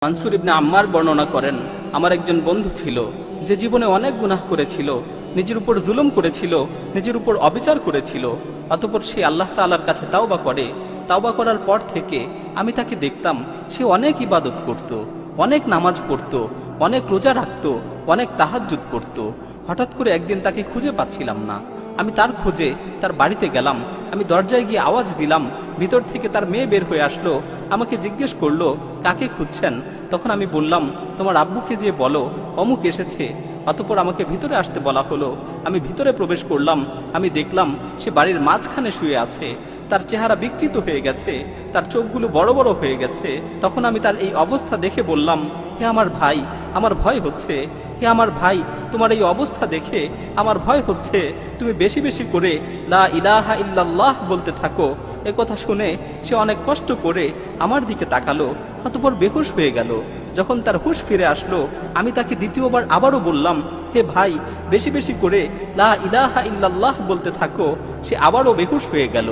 মানসুর ইবনে আম্মার বর্ণনা করেন, আমার একজন বন্ধু ছিল যে জীবনে অনেক গুনাহ করেছিল, নিজের উপর জুলুম করেছিল, নিজের উপর অবিচার করেছিল। অতঃপর সে আল্লাহ তাআলার কাছে তাওবা করে। তাওবা করার পর থেকে আমি তাকে দেখতাম সে অনেক ইবাদত করত, অনেক নামাজ পড়ত, অনেক রোজা রাখত, অনেক তাহাজ্জুদ করত। হঠাৎ করে একদিন তাকে খুঁজে পাচ্ছিলাম না। আমি তার খোঁজে তার বাড়িতে গেলাম। আমি দরজায় গিয়ে আওয়াজ দিলাম, ভিতর থেকে তার মেয়ে বের হয়ে আসলো। আমাকে জিজ্ঞেস করলো, কাকে খুঁজছেন? তখন আমি বললাম, তোমার আব্বুকে যে বলো অমুক এসেছে। অতঃপর আমাকে ভিতরে আসতে বলা হলো। আমি ভিতরে প্রবেশ করলাম। আমি দেখলাম সে বাড়ির মাঝখানে শুয়ে আছে। তার চেহারা বিকৃত হয়ে গেছে, তার চোখগুলো বড় বড় হয়ে গেছে। তখন আমি তার এই অবস্থা দেখে বললাম, হে আমার ভাই, আমার ভয় হচ্ছে। হে আমার ভাই, তোমার এই অবস্থা দেখে আমার ভয় হচ্ছে। তুমি বেশি বেশি করে লা ইলাহা ইল্লাল্লাহ বলতে থাকো। এ কথা শুনে সে অনেক কষ্ট করে আমার দিকে তাকালো, অতঃপর বেহুশ হয়ে গেল। যখন তার হুঁশ ফিরে আসলো, আমি তাকে দ্বিতীয়বার আবারও বললাম, হে ভাই, বেশি বেশি করে লা ইলাহা ইল্লাল্লাহ বলতে থাকো। সে আবারও বেহুশ হয়ে গেল।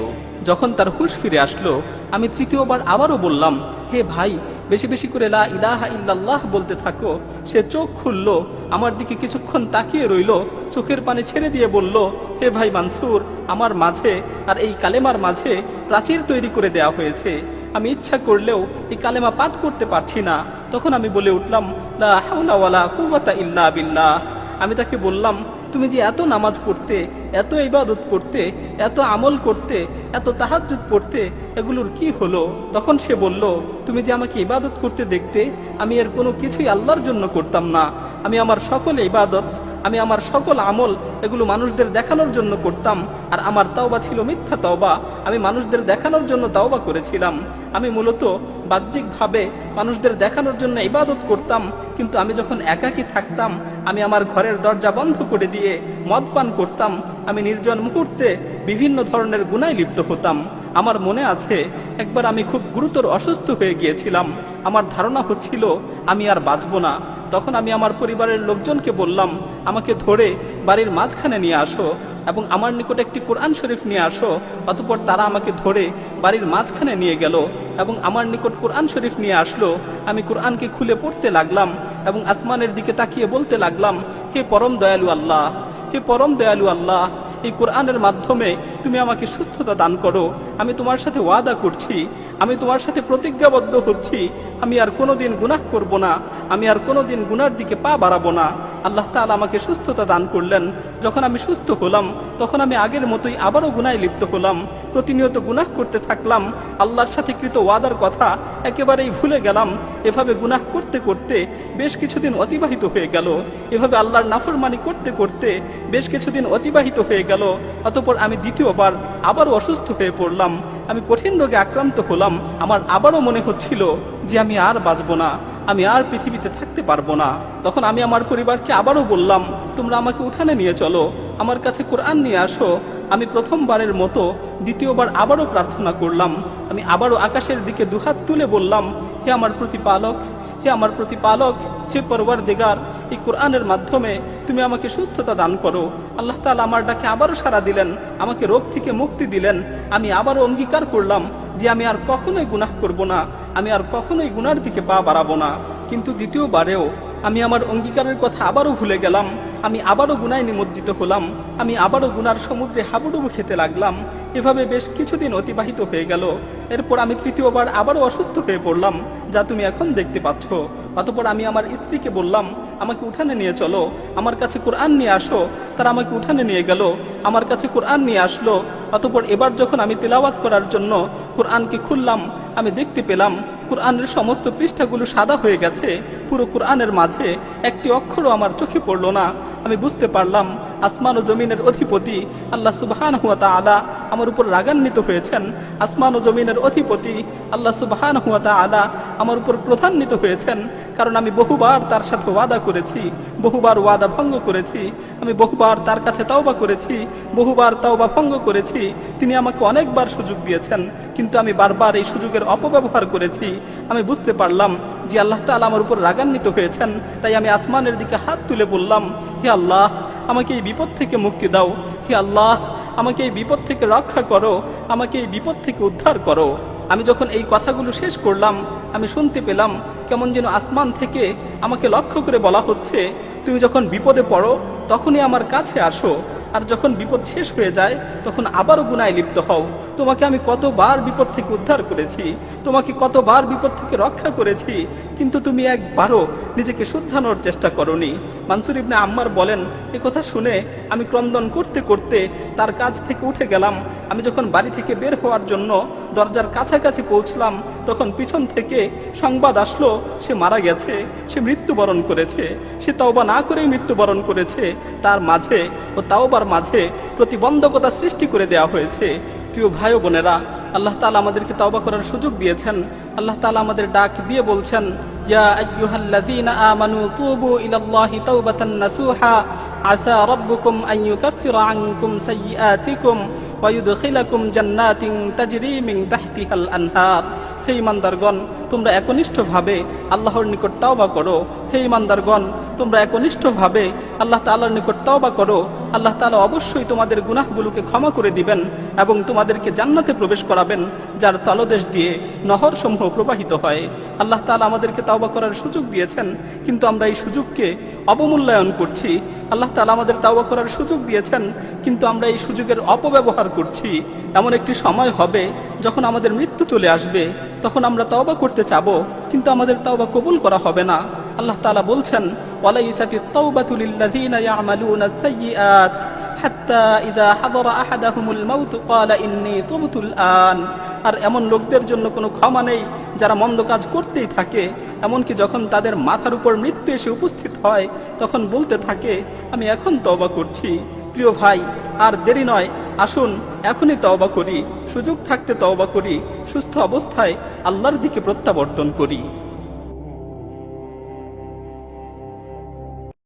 যখন তার হুঁশ ফিরে আসলো, আমি তৃতীয়বার আবারও বললাম, হে ভাই, বেশি বেশি করে লা ইলাহা ইল্লাল্লাহ বলতে থাকো। সে চোখ খুলল, আমার দিকে কিছুক্ষণ তাকিয়ে রইল, চোখের পানি ছেড়ে দিয়ে বলল, হে ভাই মানসুর, আমার মাঝে আর এই কালেমার মাঝে প্রাচীর তৈরি করে দেয়া হয়েছে। আমি ইচ্ছা করলেও এই কালেমা পাঠ করতে পারছি না। তখন আমি বলে উঠলাম, লা হাওলা ওয়ালা কুওয়াতা ইল্লা বিল্লাহ। আমি তাকে বললাম, তুমি যে এত নামাজ পড়তে, এত ইবাদত করতে, এত আমল করতে, এত তাহাজ্জুদ পড়তে, এগুলোর কি হলো? তখন সে বলল, তুমি যে আমাকে ইবাদত করতে দেখতে, আমি এর কোনো কিছুই আল্লাহর জন্য করতাম না। আমি আমার সকল ইবাদত, আমি আমার সকল আমল এগুলো মানুষদের দেখানোর জন্য করতাম। আর আমার তাওবা ছিল মিথ্যা তাওবা। আমি মানুষদের দেখানোর জন্য তাওবা করেছিলাম। আমি মূলত বাহ্যিকভাবে মানুষদের দেখানোর জন্য ইবাদত করতাম, কিন্তু আমি যখন একাকী থাকতাম, আমি আমার ঘরের দরজা বন্ধ করে দিয়ে মদ পান করতাম। আমি নির্জন মুহূর্তে বিভিন্ন ধরনের গুনায় লিপ্ত হতাম। আমার মনে আছে, একবার আমি খুব গুরুতর অসুস্থ হয়ে গিয়েছিলাম। আমার ধারণা হচ্ছিল আমি আর বাঁচব না। তখন আমি আমার পরিবারের লোকজনকে বললাম, আমাকে ধরে বাড়ির মাঝখানে নিয়ে আসো এবং আমার নিকট একটি কোরআন শরীফ নিয়ে আসো। অতঃপর তারা আমাকে ধরে বাড়ির মাঝখানে নিয়ে গেল এবং আমার নিকট কোরআন শরীফ নিয়ে আসলো। আমি কোরআনকে খুলে পড়তে লাগলাম এবং আসমানের দিকে তাকিয়ে বলতে লাগলাম, হে পরম দয়ালু আল্লাহ, হে পরম দয়ালু আল্লাহ, এই কোরআনের মাধ্যমে তুমি আমাকে সুস্থতা দান করো। আমি তোমার সাথে ওয়াদা করছি, আমি তোমার সাথে প্রতিজ্ঞাবদ্ধ হচ্ছি, আমি আর কোনোদিন গুনাহ করব না, আমি আর কোনোদিন গুনার দিকে পা বাড়াবো না। আল্লাহ তাআলা আমাকে সুস্থতা দান করলেন। যখন আমি সুস্থ হলাম, তখন আমি আগের মতোই আবারও গুনায় লিপ্ত হলাম। প্রতিনিয়ত গুনাহ করতে থাকলাম। আল্লাহর সাথে কৃত ওয়াদার কথা একেবারেই ভুলে গেলাম। এভাবে গুনাহ করতে করতে বেশ কিছুদিন অতিবাহিত হয়ে গেল। এভাবে আল্লাহর নাফরমানি করতে করতে বেশ কিছুদিন অতিবাহিত হয়ে গেল। অতঃপর আমি দ্বিতীয়বার আবারও অসুস্থ হয়ে পড়লাম। আমি কঠিন রোগে আক্রান্ত হলাম। আমার আবারও মনে হচ্ছিল যে আমি আর বাঁচব না, আমি আর পৃথিবীতে থাকতে পারবো না। তখন আমি আমার পরিবারকে আবারও বললাম, তোমরা আমাকে উঠানে নিয়ে চলো, আমার কাছে কোরআন নিয়ে আসো। আমি প্রথমবারের মতো দ্বিতীয়বার আবারও প্রার্থনা করলাম। আমি আবারও আকাশের দিকে দুহাত তুলে বললাম, হে আমার প্রতিপালক, হে আমার প্রতিপালক, হে পরওয়ারদিগার, এই কোরআনের মাধ্যমে তুমি আমাকে সুস্থতা দান করো। আল্লাহ তাআলা আমার ডাকে আবারও সাড়া দিলেন, আমাকে রোগ থেকে মুক্তি দিলেন। আমি আবারও অঙ্গীকার করলাম যে আমি আর কখনোই গুনাহ করব না, আমি আর কখনোই গুনার দিকে পা বাড়াবো না। কিন্তু দ্বিতীয়বারেও আমি আমার অঙ্গীকারের কথা আবারও ভুলে গেলাম। আমি আবারও গুনায় নিমজ্জিত হলাম। আমি আবারও গুনার সমুদ্রে হাবুডুবু খেতে লাগলাম। এভাবে বেশ কিছুদিন অতিবাহিত হয়ে গেল। এরপর আমি তৃতীয়বার আবারও অসুস্থ হয়ে পড়লাম, যা তুমি এখন দেখতে পাচ্ছ। অতঃপর আমি আমার স্ত্রীকে বললাম, আমাকে উঠানে নিয়ে চলো, আমার কাছে কোরআন নিয়ে আসো। তারা আমাকে উঠানে নিয়ে গেল, আমার কাছে কোরআন নিয়ে আসলো। অতঃপর এবার যখন আমি তিলাওয়াত করার জন্য কোরআনকে খুললাম, আমি দেখতে পেলাম কোরআনের সমস্ত পৃষ্ঠাগুলো সাদা হয়ে গেছে। পুরো কোরআনের মাঝে একটি অক্ষরও আমার চোখে পড়ল না। আমি বুঝতে পারলাম আসমান ও জমিনের অধিপতি আল্লাহ সুবহানাহু ওয়া তাআলা আমার উপর রাগান্বিত হয়েছেন। আসমান ও জমিনের অধিপতি আল্লাহ সুবহানাহু ওয়া তাআলা আমার উপর ক্রোধান্বিত হয়েছেন, কারণ আমি বহুবার তার সাথে ওয়াদা করেছি, বহুবার ওয়াদা ভঙ্গ করেছি। আমি বহুবার তার কাছে তাওবা করেছি, বহুবার তাওবা ভঙ্গ করেছি। তিনি আমাকে অনেকবার সুযোগ দিয়েছেন, কিন্তু আমি বারবার এই সুযোগের অপব্যবহার করেছি। আমি বুঝতে পারলাম যে আল্লাহ তাআলা আমার উপর রাগান্বিত হয়েছেন। তাই আমি আসমানের দিকে হাত তুলে বললাম, হে আল্লাহ, আমাকে এই বিপদ থেকে মুক্তি দাও। হে আল্লাহ, আমাকে এই বিপদ থেকে রক্ষা করো, আমাকে এই বিপদ থেকে উদ্ধার করো। আমি যখন এই কথাগুলো শেষ করলাম, আমি শুনতে পেলাম কেমন যেন আসমান থেকে আমাকে লক্ষ্য করে বলা হচ্ছে, তুমি যখন বিপদে পড়ো তখনই আমার কাছে আসো, আর যখন বিপদ শেষ হয়ে যায় তখন আবারও গুনায় লিপ্ত হও। তোমাকে আমি কতবার বিপদ থেকে উদ্ধার করেছি, তোমাকে কতবার বিপদ থেকে রক্ষা করেছি, কিন্তু তুমি একবারও নিজেকে শুদ্ধানোর চেষ্টা করনি। মানসুর ইবনে আম্মার বলেন, এ কথা শুনে আমি ক্রন্দন করতে করতে তার কাছ থেকে উঠে গেলাম। আমি যখন বাড়ি থেকে বের হওয়ার জন্য দরজার কাছাকাছি পৌঁছলাম, তখন পিছন থেকে সংবাদ আসলো সে মারা গেছে, সে মৃত্যুবরণ করেছে। সে তওবা না করেই মৃত্যুবরণ করেছে। তার মাঝে ও তাওবার মাঝে প্রতিবন্ধকতা সৃষ্টি করে দেওয়া হয়েছে। প্রিয় ভাই ও বোনেরা, আল্লাহ তাআলা আমাদেরকে তওবা করার সুযোগ দিয়েছেন। আল্লাহ তাআলা আমাদের ডাক দিয়ে বলছেন, ইয়া আইয়ুহাল্লাযীনা আমানু তুবু ইলাল্লাহি তাওবাতান নাসুহা আসা রাব্বুকুম আন ইউকাফফিরা আনকুম সাইয়্যাতিকুম ওয়া ইউদখিলাকুম জান্নাতিন তাজরি মিন তাহতিহাল আনহার। হে ঈমানদারগণ, তোমরা একনিষ্ঠভাবে আল্লাহর নিকট তওবা করো। হে ঈমানদারগণ, তোমরা একনিষ্ঠভাবে আল্লাহ তাআলার নিকট তওবা করো। আল্লাহ তাআলা অবশ্যই তোমাদের গুনাহগুলোকে ক্ষমা করে দিবেন এবং তোমাদেরকে জান্নাতে প্রবেশ করাবেন, যার তলদেশ দিয়ে নহরসমূহ প্রবাহিত হয়। আল্লাহ তাআলা আমাদেরকে তওবা করার সুযোগ দিয়েছেন, কিন্তু আমরা এই সুযোগকে অবমূল্যায়ন করছি। আল্লাহ তাআলা আমাদের তওবা করার সুযোগ দিয়েছেন, কিন্তু আমরা এই সুযোগের অপব্যবহার করছি। এমন একটি সময় হবে যখন আমাদের মৃত্যু চলে আসবে, তখন আমরা তওবা করতে চাবো, কিন্তু আমাদের তওবা কবুল করা হবে না। আল্লাহ তাআলা বলছেন, ওয়ালাইসাতিত তাওবাতু লিল্লাযীনা ইয়ামালুনাস সাইয়্যাত হাত্তা ইযা হাদারা আহাদাহুমুল মাউত ক্বালা ইন্নী তুবতুল আন। আর এমন লোকদের জন্য কোনো ক্ষমা নেই যারা মন্দ কাজ করতেই থাকে, এমনকি যখন তাদের মাথার উপর মৃত্যু এসে উপস্থিত হয় তখন বলতে থাকে, আমি এখন তওবা করছি। প্রিয় ভাই, আর দেরি নয়, আসুন এখনই তওবা করি, সুযোগ থাকতে তওবা করি, সুস্থ অবস্থায় আল্লাহর দিকে প্রত্যাবর্তন করি।